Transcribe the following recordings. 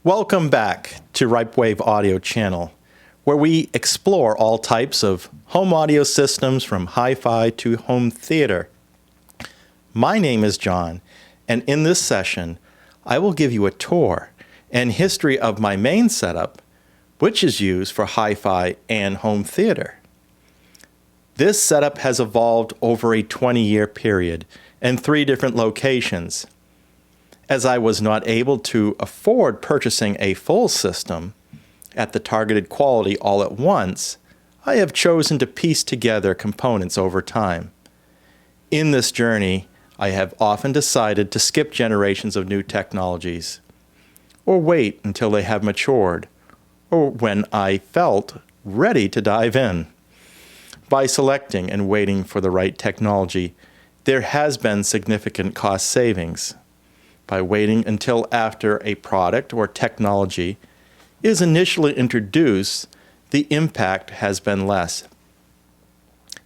Welcome back to RipeWave Audio channel, where we explore all types of home audio systems from hi-fi to home theater. My name is John, and in this session, I will give you a tour and history of my main setup, which is used for hi-fi and home theater. This setup has evolved over a 20-year period in 3 different locations. As I was not able to afford purchasing a full system at the targeted quality all at once, I have chosen to piece together components over time. In this journey, I have often decided to skip generations of new technologies, or wait until they have matured, or when I felt ready to dive in. By selecting and waiting for the right technology, there has been significant cost savings. By waiting until after a product or technology is initially introduced, the impact has been less.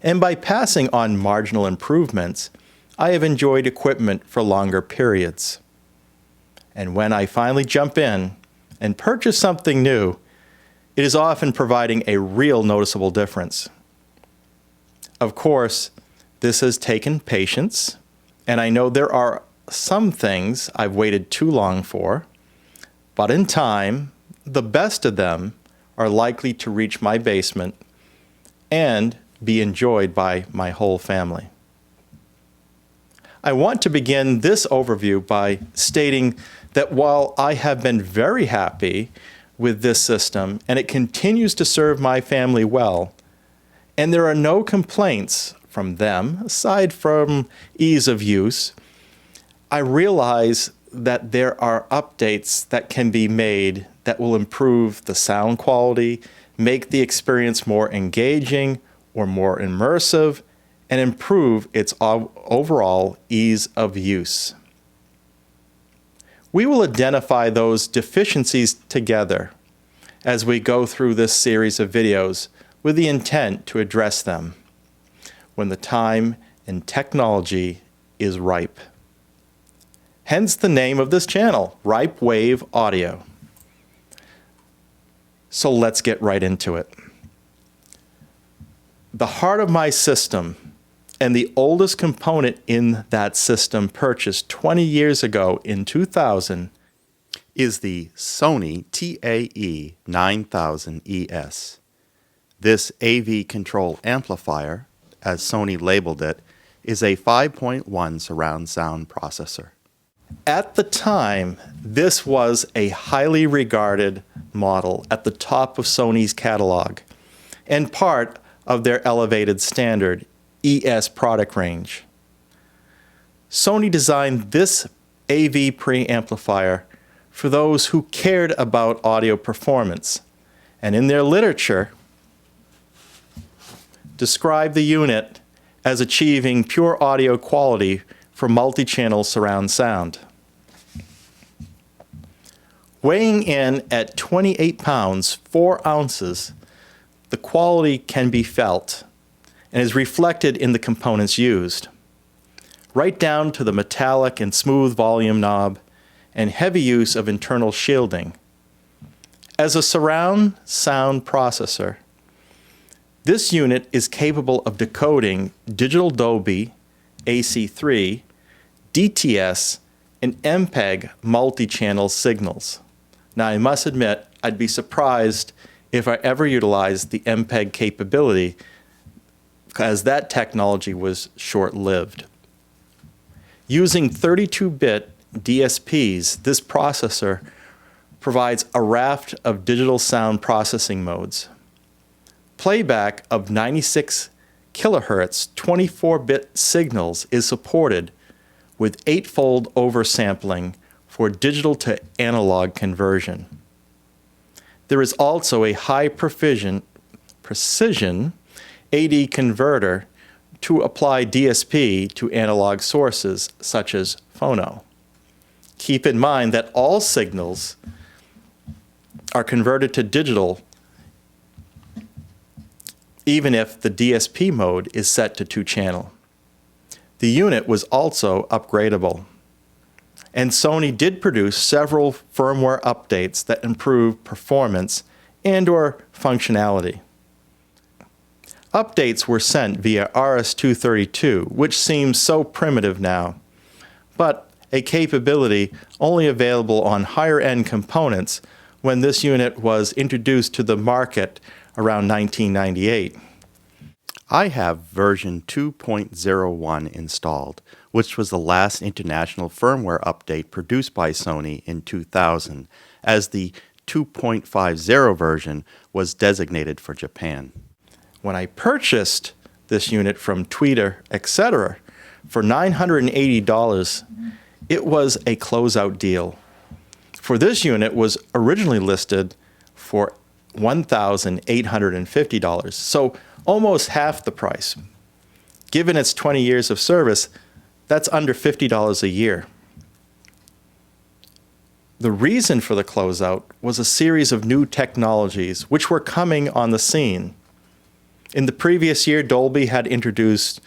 And by passing on marginal improvements, I have enjoyed equipment for longer periods. And when I finally jump in and purchase something new, it is often providing a real noticeable difference. Of course, this has taken patience, and I know there are some things I've waited too long for, but in time, the best of them are likely to reach my basement and be enjoyed by my whole family. I want to begin this overview by stating that while I have been very happy with this system and it continues to serve my family well, and there are no complaints from them aside from ease of use, I realize that there are updates that can be made that will improve the sound quality, make the experience more engaging or more immersive, and improve its overall ease of use. We will identify those deficiencies together as we go through this series of videos with the intent to address them when the time and technology is ripe. Hence the name of this channel, RipeWave Audio. So let's get right into it. The heart of my system and the oldest component in that system purchased 20 years ago in 2000 is the Sony TA-E9000ES. This AV control amplifier, as Sony labeled it, is a 5.1 surround sound processor. At the time, this was a highly regarded model at the top of Sony's catalog and part of their elevated standard ES product range. Sony designed this AV preamplifier for those who cared about audio performance, and in their literature, described the unit as achieving pure audio quality for multi-channel surround sound. Weighing in at 28 pounds, 4 ounces, the quality can be felt and is reflected in the components used, right down to the metallic and smooth volume knob and heavy use of internal shielding. As a surround sound processor, this unit is capable of decoding digital Dolby, AC3, DTS, and MPEG multi-channel signals. Now, I must admit, I'd be surprised if I ever utilized the MPEG capability, as that technology was short-lived. Using 32-bit DSPs, this processor provides a raft of digital sound processing modes. Playback of 96 kilohertz 24-bit signals is supported with 8-fold oversampling for digital to analog conversion. There is also a high precision AD converter to apply DSP to analog sources such as phono. Keep in mind that all signals are converted to digital even if the DSP mode is set to 2-channel. The unit was also upgradable. and Sony did produce several firmware updates that improved performance and/or functionality. Updates were sent via RS-232, which seems so primitive now, but a capability only available on higher-end components when this unit was introduced to the market around 1998. I have version 2.01 installed, which was the last international firmware update produced by Sony in 2000, as the 2.50 version was designated for Japan. When I purchased this unit from Twitter, etc., for $980, it was a closeout deal. For this unit was originally listed for $1,850, so almost half the price. Given its 20 years of service, that's under $50 a year. The reason for the closeout was a series of new technologies which were coming on the scene. In the previous year, Dolby had introduced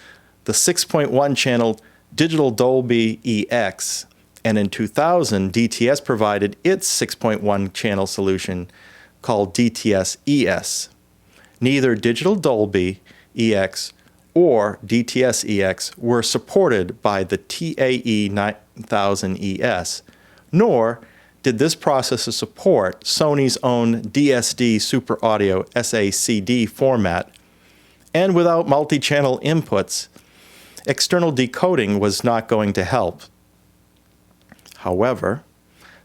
the 6.1 channel digital Dolby EX, and in 2000, DTS provided its 6.1 channel solution called DTS-ES. Neither digital Dolby EX or DTS-EX were supported by the TA-E9000ES, nor did this processor support Sony's own DSD Super Audio SACD format, and without multi-channel inputs, external decoding was not going to help. However,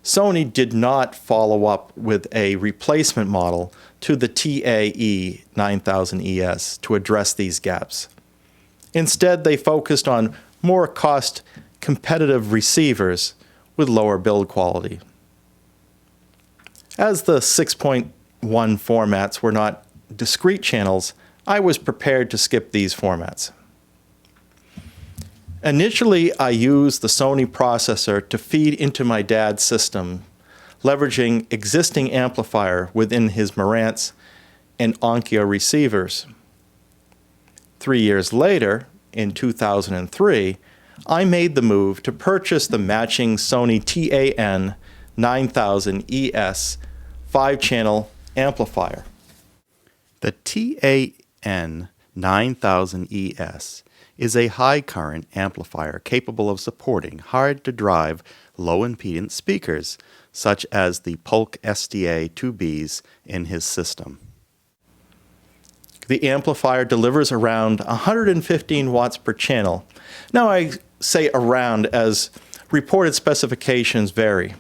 Sony did not follow up with a replacement model to the TA-E9000ES to address these gaps. Instead, they focused on more cost-competitive receivers with lower build quality. As the 6.1 formats were not discrete channels, I was prepared to skip these formats. Initially, I used the Sony processor to feed into my dad's system, leveraging existing amplifier within his Marantz and Onkyo receivers. 3 years later, in 2003, I made the move to purchase the matching Sony TA-E9000ES 5-channel amplifier. The TA-E9000ES is a high-current amplifier capable of supporting hard-to-drive, low-impedance speakers, such as the Polk SDA-2Bs in his system. The amplifier delivers around 115 watts per channel. Now I say around as reported specifications vary.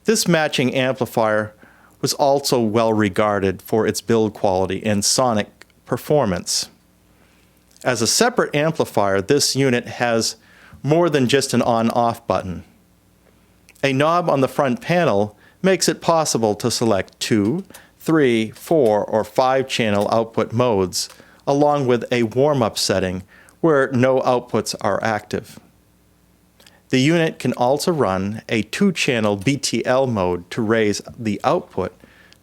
This matching amplifier was also well regarded for its build quality and sonic performance. As a separate amplifier, this unit has more than just an on-off button. A knob on the front panel makes it possible to select 2, 3, 4, or 5-channel output modes, along with a warm-up setting where no outputs are active. The unit can also run a 2-channel BTL mode to raise the output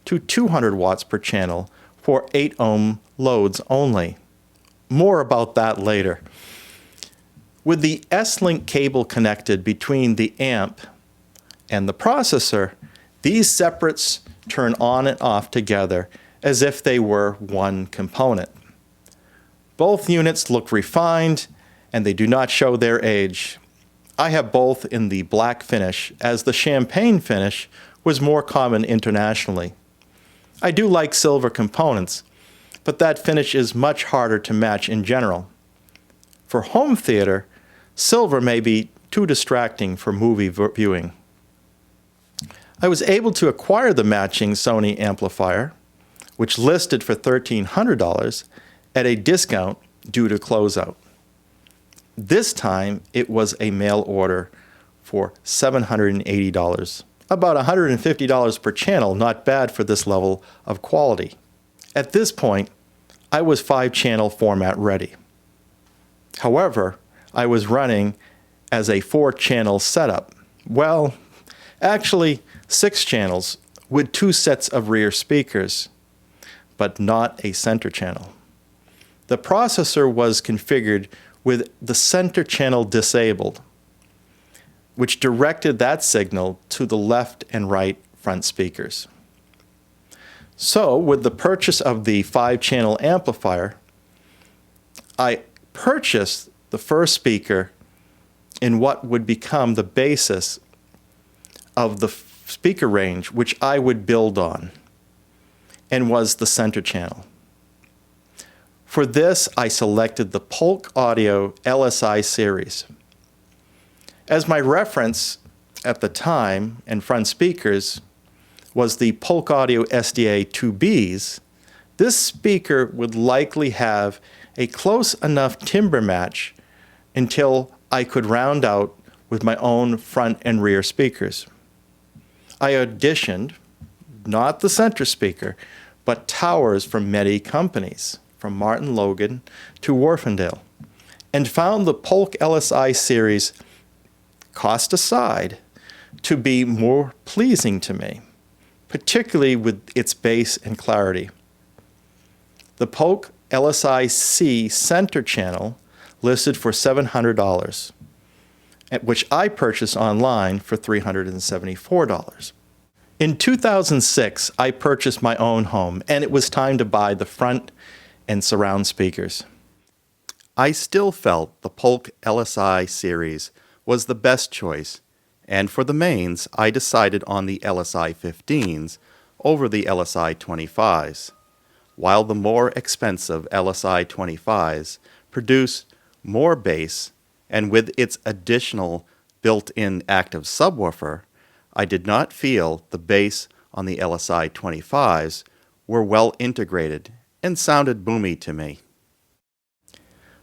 to 200 watts per channel for 8-ohm loads only. More about that later. With the S-Link cable connected between the amp and the processor, these separates turn on and off together as if they were one component. Both units look refined and they do not show their age. I have both in the black finish, as the champagne finish was more common internationally. I do like silver components, but that finish is much harder to match in general. For home theater, silver may be too distracting for movie viewing. I was able to acquire the matching Sony amplifier, which listed for $1,300, at a discount due to closeout. This time, it was a mail order for $780, about $150 per channel, not bad for this level of quality. At this point, I was 5-channel format ready. However, I was running as a 4-channel setup. Well, actually 6 channels with 2 sets of rear speakers, but not a center channel. The processor was configured with the center channel disabled. which directed that signal to the left and right front speakers. So, with the purchase of the 5-channel amplifier, I purchased the first speaker in what would become the basis of the speaker range which I would build on, and was the center channel. For this, I selected the Polk Audio LSI series. As my reference at the time and front speakers was the Polk Audio SDA-2Bs, this speaker would likely have a close enough timbre match until I could round out with my own front and rear speakers. I auditioned, not the center speaker, but towers from many companies, from Martin Logan to Wharfindale, and found the Polk LSI series, cost aside, to be more pleasing to me, particularly with its bass and clarity. The Polk LSI-C center channel listed for $700, which I purchased online for $374. In 2006, I purchased my own home, and it was time to buy the front and surround speakers. I still felt the Polk LSI series was the best choice, and for the mains, I decided on the LSI-15s over the LSI-25s, while the more expensive LSI-25s produced more bass, and with its additional built-in active subwoofer, I did not feel the bass on the LSI-25s were well integrated and sounded boomy to me.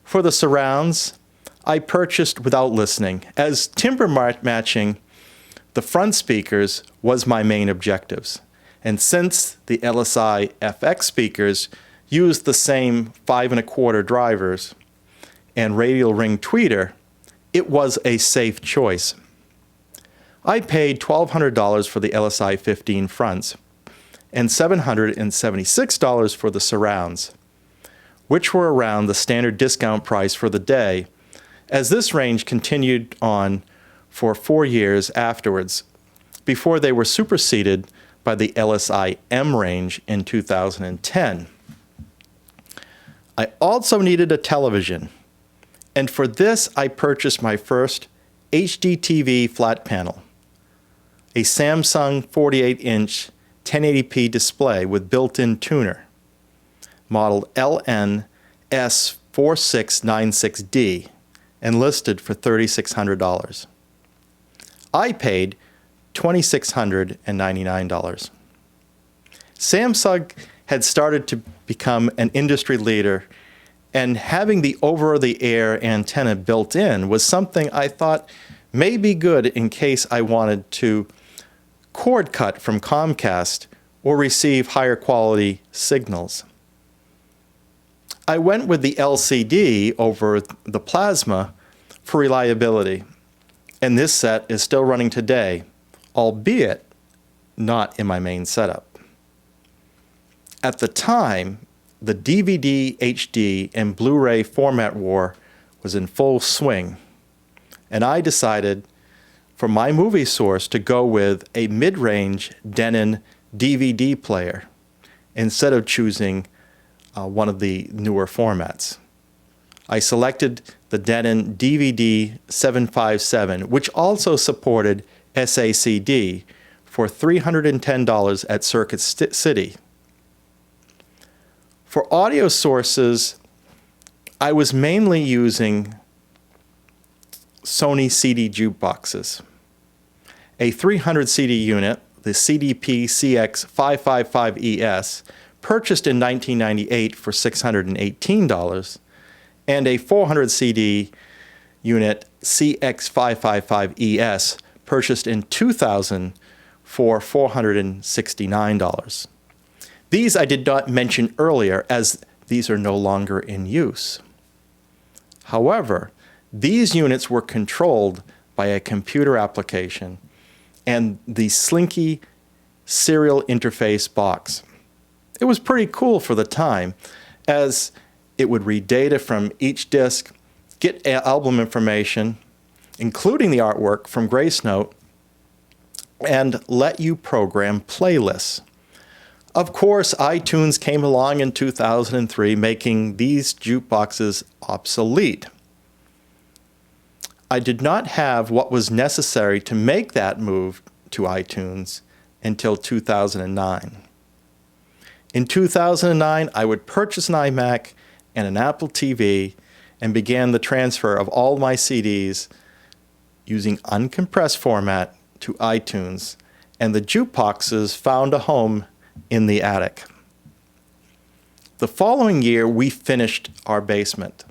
For the surrounds, I purchased without listening, as timbre matching the front speakers was my main objectives. And since the LSI FX speakers used the same 5 1/4 drivers and radial ring tweeter, it was a safe choice. I paid $1,200 for the LSI 15 fronts and $776 for the surrounds, which were around the standard discount price for the day, as this range continued on for 4 years afterwards, before they were superseded by the LSI M range in 2010. I also needed a television, and for this I purchased my first HDTV flat panel, a Samsung 48-inch 1080p display with built-in tuner, model LN-S4696D, and listed for $3,600. I paid $2,699. Samsung had started to become an industry leader, and having the over-the-air antenna built in was something I thought may be good in case I wanted to cord cut from Comcast or receive higher quality signals. I went with the LCD over the plasma for reliability, and this set is still running today, albeit not in my main setup. At the time, the DVD, HD, and Blu-ray format war was in full swing, and I decided for my movie source to go with a mid-range Denon DVD player instead of choosing one of the newer formats. I selected the Denon DVD 757, which also supported SACD, for $310 at Circuit City. For audio sources, I was mainly using Sony CD jukeboxes. A 300 CD unit, the CDP CX555ES, purchased in 1998 for $618, and a 400 CD unit CX555ES purchased in 2000 for $469. These I did not mention earlier, as these are no longer in use. However, these units were controlled by a computer application and the Slinky serial interface box. It was pretty cool for the time, as it would read data from each disc, get album information, including the artwork from Grace Note, and let you program playlists. Of course, iTunes came along in 2003, making these jukeboxes obsolete. I did not have what was necessary to make that move to iTunes until 2009. In 2009, I would purchase an iMac and an Apple TV and began the transfer of all my CDs using uncompressed format to iTunes, and the jukeboxes found a home in the attic. The following year, we finished our basement,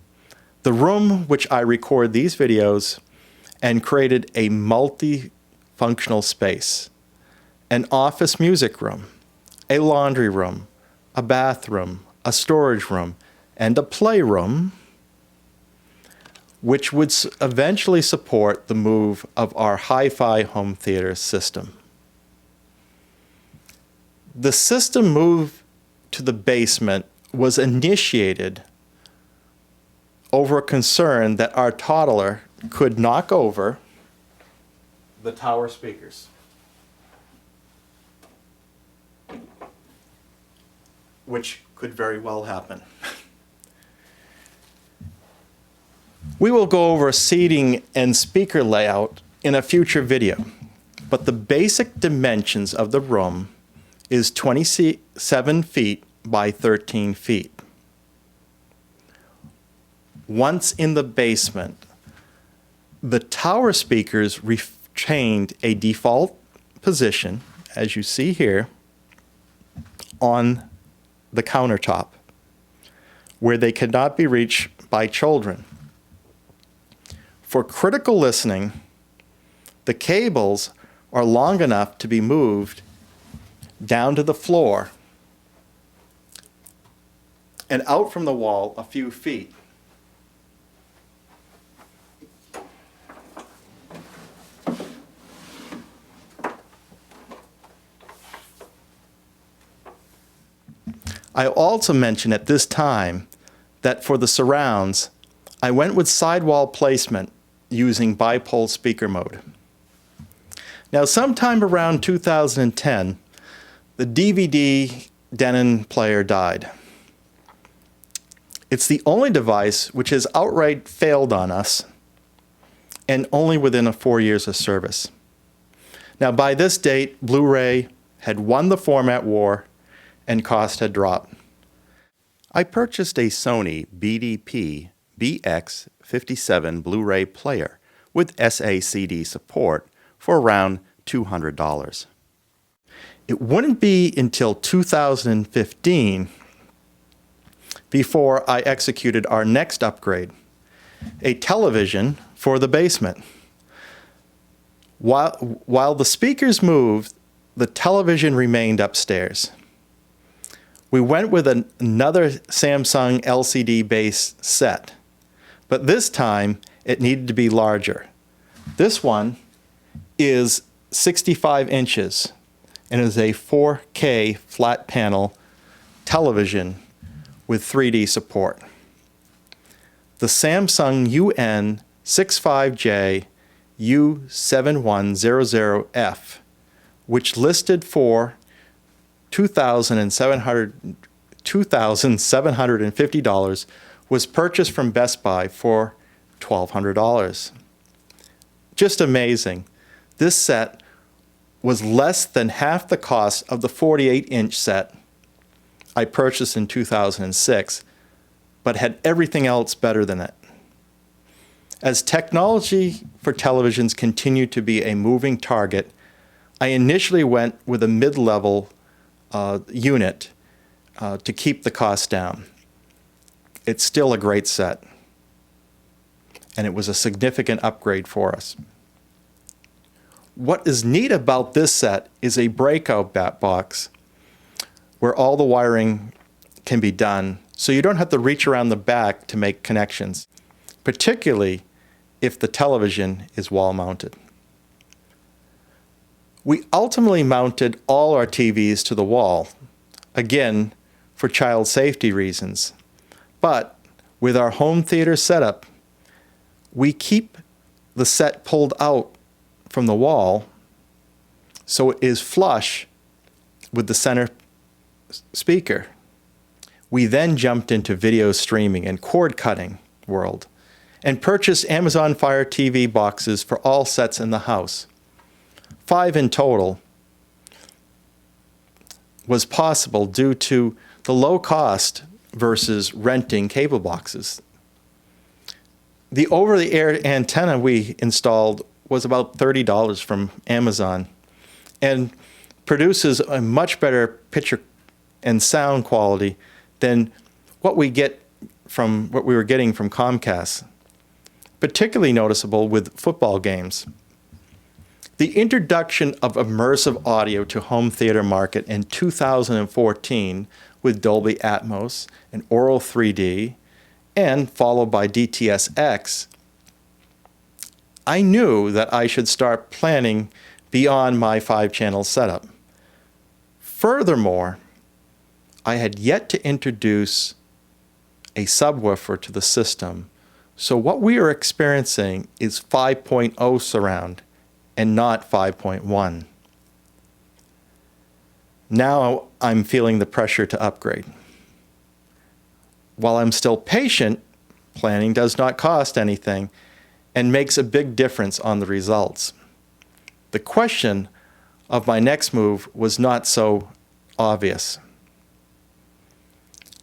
the room which I record these videos, and created a multi-functional space, an office music room, a laundry room, a bathroom, a storage room, and a playroom, which would eventually support the move of our hi-fi home theater system. The system move to the basement was initiated over a concern that our toddler could knock over the tower speakers, which could very well happen. We will go over seating and speaker layout in a future video, but the basic dimensions of the room is 27 feet by 13 feet. Once in the basement, the tower speakers retained a default position, as you see here, on the countertop, where they cannot be reached by children. For critical listening, the cables are long enough to be moved down to the floor and out from the wall a few feet. I also mention at this time that for the surrounds, I went with sidewall placement using bipole speaker mode. Now, sometime around 2010, the DVD Denon player died. It's the only device which has outright failed on us, and only within 4 years of service. Now, by this date, Blu-ray had won the format war and cost had dropped. I purchased a Sony BDP BX57 Blu-ray player with SACD support for around $200. It wouldn't be until 2015 before I executed our next upgrade, a television for the basement. While the speakers moved, the television remained upstairs. We went with another Samsung LCD-based set, but this time it needed to be larger. This one is 65 inches and is a 4K flat panel television with 3D support. The Samsung UN65J U7100F, which listed for $2,750, was purchased from Best Buy for $1,200. Just amazing. This set was less than half the cost of the 48-inch set I purchased in 2006, but had everything else better than it. As technology for televisions continued to be a moving target, I initially went with a mid-level unit to keep the cost down. It's still a great set, and it was a significant upgrade for us. What is neat about this set is a breakout box where all the wiring can be done, so you don't have to reach around the back to make connections, particularly if the television is wall mounted. We ultimately mounted all our TVs to the wall, again, for child safety reasons. But with our home theater setup, we keep the set pulled out from the wall so it is flush with the center speaker. We then jumped into video streaming and cord cutting world and purchased Amazon Fire TV boxes for all sets in the house. 5 in total was possible due to the low cost versus renting cable boxes. The over-the-air antenna we installed was about $30 from Amazon and produces a much better picture and sound quality than what we were getting from Comcast. Particularly noticeable with football games. The introduction of immersive audio to home theater market in 2014 with Dolby Atmos and Aural 3D, and followed by DTS-X, I knew that I should start planning beyond my 5-channel setup. Furthermore, I had yet to introduce a subwoofer to the system, so what we are experiencing is 5.0 surround and not 5.1. Now I'm feeling the pressure to upgrade. While I'm still patient, planning does not cost anything and makes a big difference on the results. The question of my next move was not so obvious.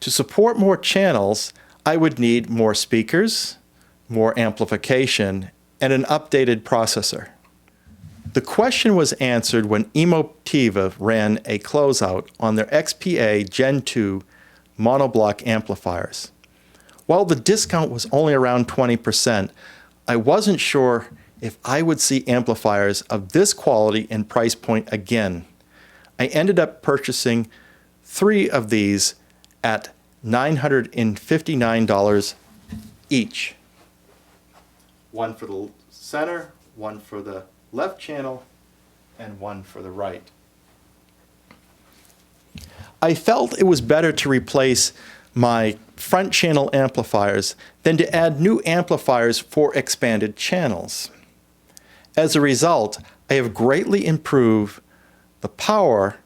To support more channels, I would need more speakers, more amplification, and an updated processor. The question was answered when Emotiva ran a closeout on their XPA Gen 2 monoblock amplifiers. While the discount was only around 20%, I wasn't sure if I would see amplifiers of this quality and price point again. I ended up purchasing 3 of these at $959 each. One for the center, one for the left channel, and one for the right. I felt it was better to replace my front channel amplifiers than to add new amplifiers for expanded channels. As a result, I have greatly improved the power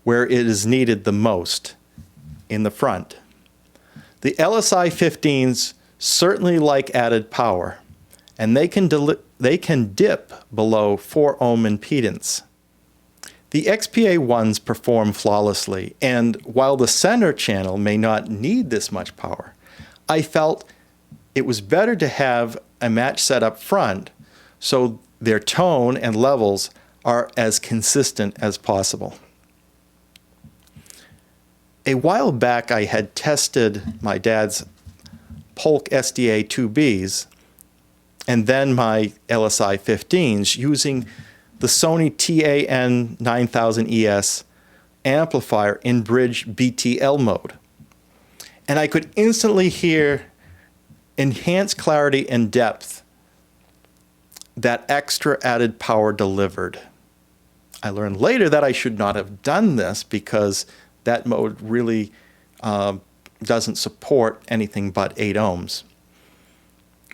where it is needed the most, in the front. The LSI 15s certainly like added power, and they can dip below 4 ohm impedance. The XPA ones perform flawlessly, and while the center channel may not need this much power, I felt it was better to have a match set up front so their tone and levels are as consistent as possible. A while back, I had tested my dad's Polk SDA 2Bs and then my LSI 15s using the Sony TA-E9000ES amplifier in bridge BTL mode. And I could instantly hear enhanced clarity and depth that extra added power delivered. I learned later that I should not have done this because that mode really doesn't support anything but 8 ohms.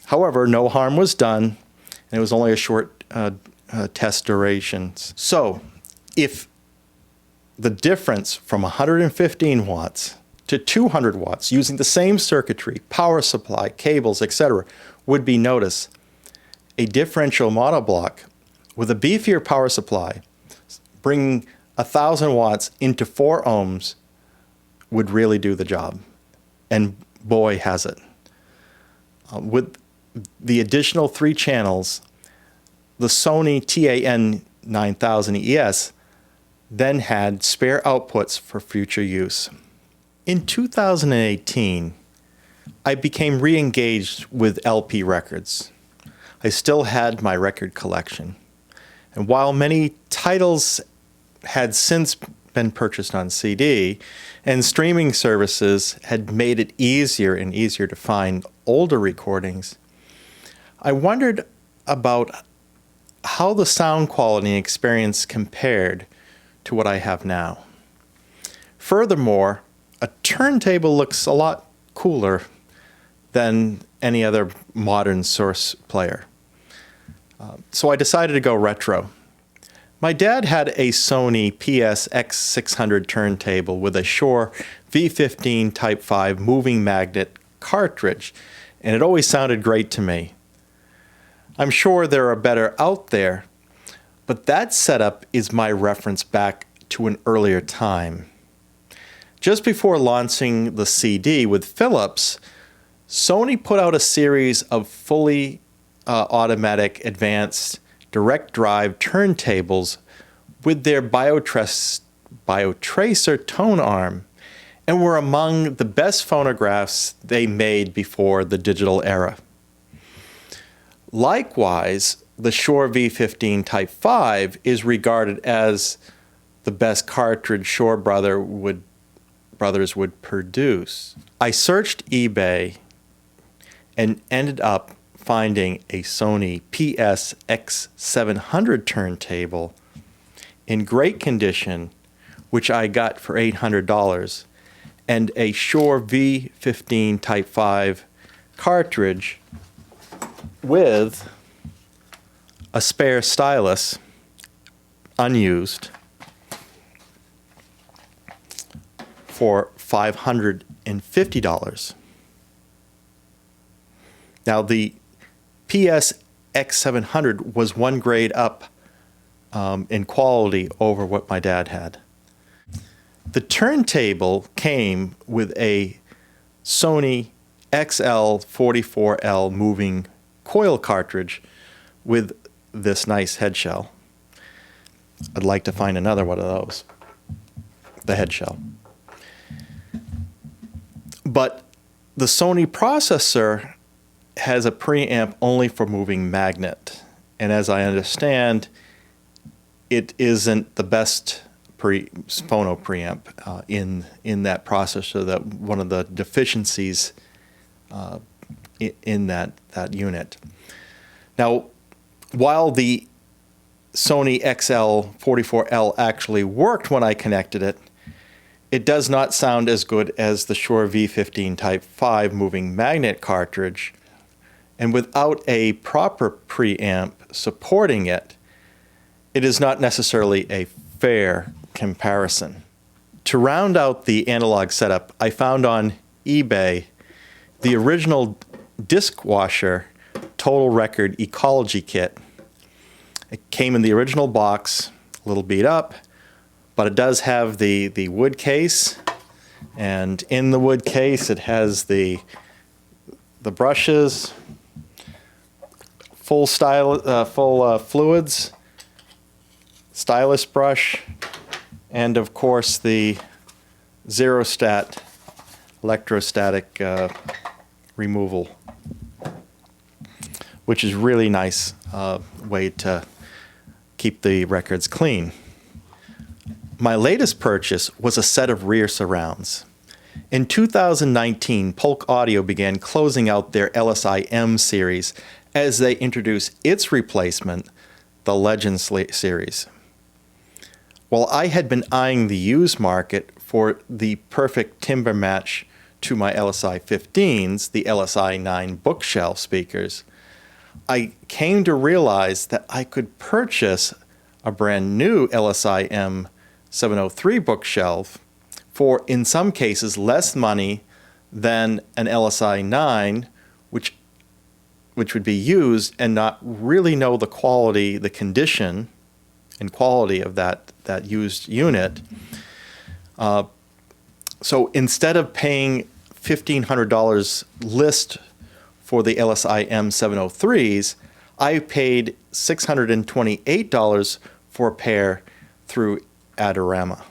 However, no harm was done, and it was only a short test duration. So, if the difference from 115 watts to 200 watts using the same circuitry, power supply, cables, etc. would be noticed, a differential monoblock with a beefier power supply bringing 1,000 watts into 4 ohms would really do the job. And boy, has it. With the additional 3 channels, the Sony TA-E9000ES then had spare outputs for future use. In 2018, I became re-engaged with LP records. I still had my record collection. And while many titles had since been purchased on CD, and streaming services had made it easier and easier to find older recordings, I wondered about how the sound quality and experience compared to what I have now. Furthermore, a turntable looks a lot cooler than any other modern source player. So I decided to go retro. My dad had a Sony PSX600 turntable with a Shure V15 Type 5 moving magnet cartridge, and it always sounded great to me. I'm sure there are better out there, but that setup is my reference back to an earlier time. Just before launching the CD with Philips, Sony put out a series of fully automatic advanced direct drive turntables with their BioTracer tone arm, and were among the best phonographs they made before the digital era. Likewise, the Shure V15 Type 5 is regarded as the best cartridge Shure brothers would produce. I searched eBay and ended up finding a Sony PSX700 turntable in great condition, which I got for $800, and a Shure V15 Type 5 cartridge with a spare stylus, unused, for $550. Now, the PSX700 was one grade up in quality over what my dad had. The turntable came with a Sony XL44L moving coil cartridge with this nice head shell. I'd like to find another one of those, the head shell. But the Sony processor has a preamp only for moving magnet. And as I understand, it isn't the best phono preamp in that processor, that one of the deficiencies in that unit. Now, while the Sony XL44L actually worked when I connected it, it does not sound as good as the Shure V15 Type 5 moving magnet cartridge, and without a proper preamp supporting it, it is not necessarily a fair comparison. To round out the analog setup, I found on eBay the original disc washer Total Record Ecology Kit. It came in the original box, a little beat up, but it does have the wood case, and in the wood case it has the brushes, full fluids, stylus brush, and of course the Zerostat electrostatic removal, which is really nice way to keep the records clean. My latest purchase was a set of rear surrounds. In 2019, Polk Audio began closing out their LSI-M series as they introduced its replacement, the Legend series. While I had been eyeing the used market for the perfect timbre match to my LSI-15s, the LSI-9 bookshelf speakers, I came to realize that I could purchase a brand new LSI-M 703 bookshelf for, in some cases, less money than an LSI-9, which would be used and not really know the quality, the condition and quality of that used unit. So instead of paying $1,500 list for the LSI-M 703s, I paid $628 for a pair through Adorama.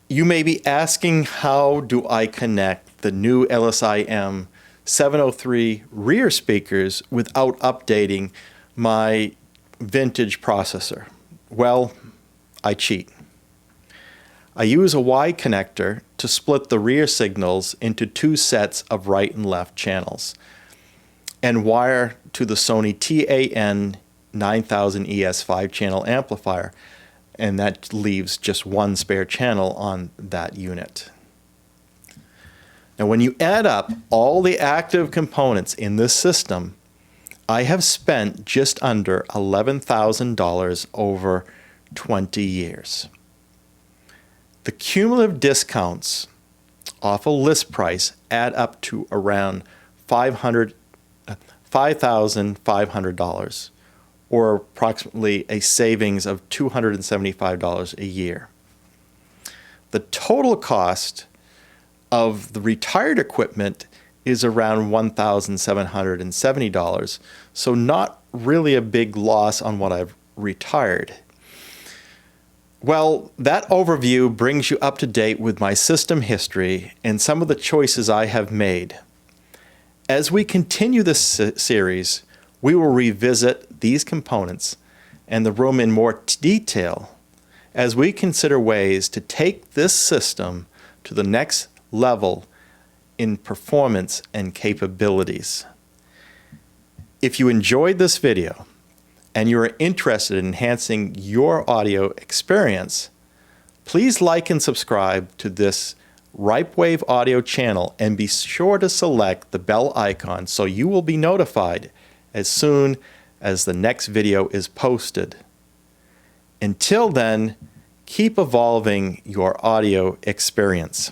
You may be asking, how do I connect the new LSI-M 703 rear speakers without updating my vintage processor? Well, I cheat. I use a Y connector to split the rear signals into two sets of right and left channels, and wire to the Sony TA-E9000ES 5-channel amplifier, and that leaves just one spare channel on that unit. Now, when you add up all the active components in this system, I have spent just under $11,000 over 20 years. The cumulative discounts off a list price add up to around $5,500, or approximately a savings of $275 a year. The total cost of the retired equipment is around $1,770, so not really a big loss on what I've retired. Well, that overview brings you up to date with my system history and some of the choices I have made. As we continue this series, we will revisit these components and the room in more detail as we consider ways to take this system to the next level in performance and capabilities. If you enjoyed this video and you are interested in enhancing your audio experience, please like and subscribe to this RipeWave audio channel and be sure to select the bell icon so you will be notified as soon as the next video is posted. Until then, keep evolving your audio experience.